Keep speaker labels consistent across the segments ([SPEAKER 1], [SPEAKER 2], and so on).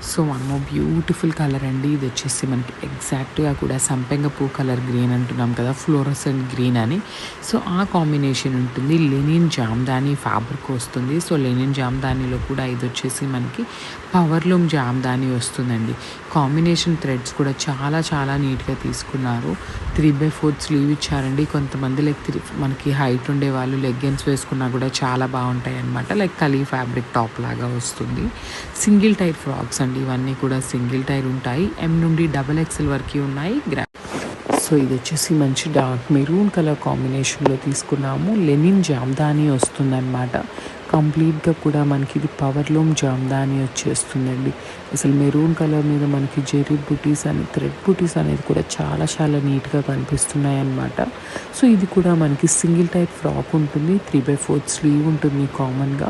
[SPEAKER 1] So one more beautiful colour అండి. ఇది వచ్చేసి మనకి ఎగ్జాక్ట్గా కూడా సంపెంగ పూ కలర్ గ్రీన్ అంటున్నాం కదా, ఫ్లోరసెంట్ గ్రీన్ అని. సో ఆ కాంబినేషన్ ఉంటుంది. లెనిన్ జామ్దాని ఫ్యాబ్రిక్ వస్తుంది. సో లెనిన్ జామ్దానిలో కూడా ఇది వచ్చేసి మనకి పవర్లూమ్ జామ్దాని వస్తుందండి. కాంబినేషన్ థ్రెడ్స్ కూడా చాలా చాలా నీట్గా తీసుకున్నారు. 3/4 స్లీవ్ ఇచ్చారండి. కొంతమంది లైక్ మనకి హైట్ ఉండే వాళ్ళు లెగ్గిన్స్ వేసుకున్నా కూడా చాలా బాగుంటాయి అనమాట. లైక్ కలీ ఫ్యాబ్రిక్ టాప్ లాగా వస్తుంది. సింగిల్ టైర్ ఫ్రాక్స్ అండి. ఇవన్నీ కూడా సింగిల్ టైర్ ఉంటాయి. M నుండి XXL వరకు ఉన్నాయి. సో ఇది వచ్చేసి మంచి డార్క్ మెరూన్ కలర్ కాంబినేషన్లో తీసుకున్నాము. లెనిన్ జామ్దాని వస్తుందన్నమాట. కంప్లీట్గా కూడా మనకి ఇది పవర్లూమ్ జామ్దాని వచ్చేస్తుందండి. అసలు మెరూన్ కలర్ మీద మనకి జెరీ బుటీస్ అని థ్రెడ్ బుటీస్ అనేది కూడా చాలా చాలా నీట్గా కనిపిస్తున్నాయి అన్నమాట. సో ఇది కూడా మనకి సింగిల్ టైప్ ఫ్రాక్ ఉంటుంది. 3/4 స్లీవ్ ఉంటుంది కామన్గా.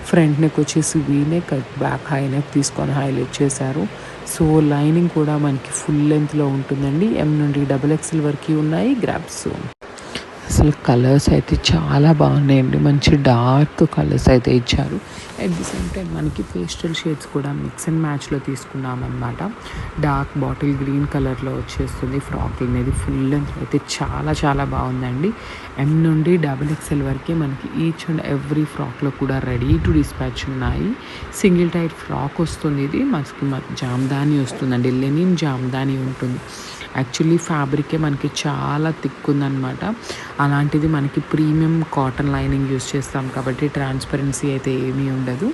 [SPEAKER 1] ఫ్రంట్ నెక్ వచ్చేసి V neck, back high neck తీసుకొని హైలైట్ చేశారు. సో లైనింగ్ కూడా మనకి ఫుల్ లెంత్లో ఉంటుందండి. M నుండి XXL వరకు ఉన్నాయి గ్రాబ్స్. అసలు కలర్స్ అయితే చాలా బాగున్నాయండి. మంచి డార్క్ కలర్స్ అయితే ఇచ్చారు. అట్ ది సేమ్ టైం మనకి పేస్టల్ షేడ్స్ కూడా మిక్స్ అండ్ మ్యాచ్లో తీసుకున్నాం అనమాట. డార్క్ బాటిల్ గ్రీన్ కలర్లో వచ్చేస్తుంది ఫ్రాక్ అనేది. ఫుల్ లెంత్ అయితే చాలా చాలా బాగుందండి. M నుండి XXL వరకే మనకి ఈచ్ అండ్ ఎవ్రీ ఫ్రాక్లో కూడా రెడీ టు డిస్పాచ్ ఉన్నాయి. సింగిల్ టైర్ ఫ్రాక్ వస్తుంది. ఇది మనకి జామ్దాని వస్తుందండి. లెనిన్ జామ్దాని ఉంటుంది. యాక్చువల్లీ ఫ్యాబ్రికే మనకి చాలా థిక్ ఉందన్నమాట. అలాంటిది మనకి ప్రీమియం కాటన్ లైనింగ్ యూస్ చేస్తాం కాబట్టి ట్రాన్స్పరెన్సీ అయితే ఏమీ ఉండదు.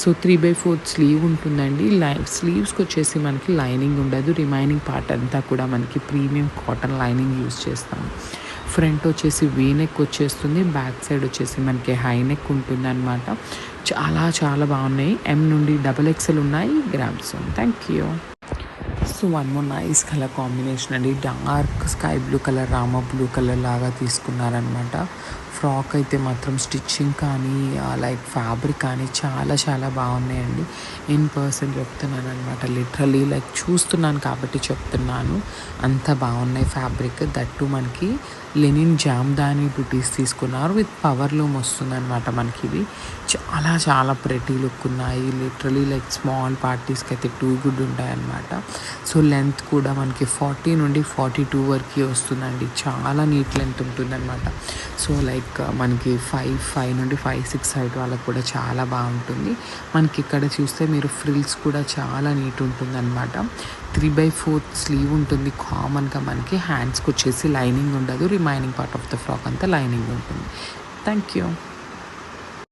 [SPEAKER 1] సో 3/4 స్లీవ్ ఉంటుందండి. స్లీవ్స్కి వచ్చేసి మనకి లైనింగ్ ఉండదు. రిమైనింగ్ పార్ట్ అంతా కూడా మనకి ప్రీమియం కాటన్ లైనింగ్ యూస్ చేస్తాం. ఫ్రంట్ వచ్చేసి వీ నెక్ వచ్చేస్తుంది. బ్యాక్ సైడ్ వచ్చేసి మనకి హై నెక్ ఉంటుంది అనమాట. చాలా చాలా బాగున్నాయి. M నుండి XXL ఉన్నాయి grams. Thank you. So one more nice colour combination అండి. డార్క్ స్కై బ్లూ కలర్, రామ బ్లూ కలర్ లాగా తీసుకున్నారనమాట. ఫ్రాక్ అయితే మాత్రం స్టిచ్చింగ్ కానీ లైక్ ఫ్యాబ్రిక్ కానీ చాలా చాలా బాగున్నాయండి. ఇన్ పర్సన్ చెప్తున్నాను అనమాట. లిటరలీ లైక్ చూస్తున్నాను కాబట్టి చెప్తున్నాను. అంత బాగున్నాయి ఫ్యాబ్రిక్. దట్టు మనకి లెనిన్ జామ్దాని బుటీస్ తీసుకున్నారు. విత్ పవర్లూమ్ వస్తుందన్నమాట మనకి. ఇది చాలా చాలా ప్రెటీ లుక్ ఉన్నాయి. లిటరలీ లైక్ స్మాల్ పార్టీస్కి అయితే టూ గుడ్ ఉంటాయన్నమాట. సో లెంత్ కూడా మనకి 40 నుండి 42 వరకు వస్తుందండి. చాలా నీట్ లెంత్ ఉంటుందన్నమాట. సో లైక్ మనకి 5 నుండి 5-6 హైట్ వాళ్ళకి కూడా చాలా బాగుంటుంది. మనకి ఇక్కడ చూస్తే మీరు ఫ్రిల్స్ కూడా చాలా నీట్ ఉంటుందన్నమాట. 3/4 స్లీవ్ ఉంటుంది కామన్గా. మనకి హ్యాండ్స్కి వచ్చేసి లైనింగ్ ఉండదు. Remaining part of the frock అంతా లైనింగ్ ఉంటుంది. Thank you.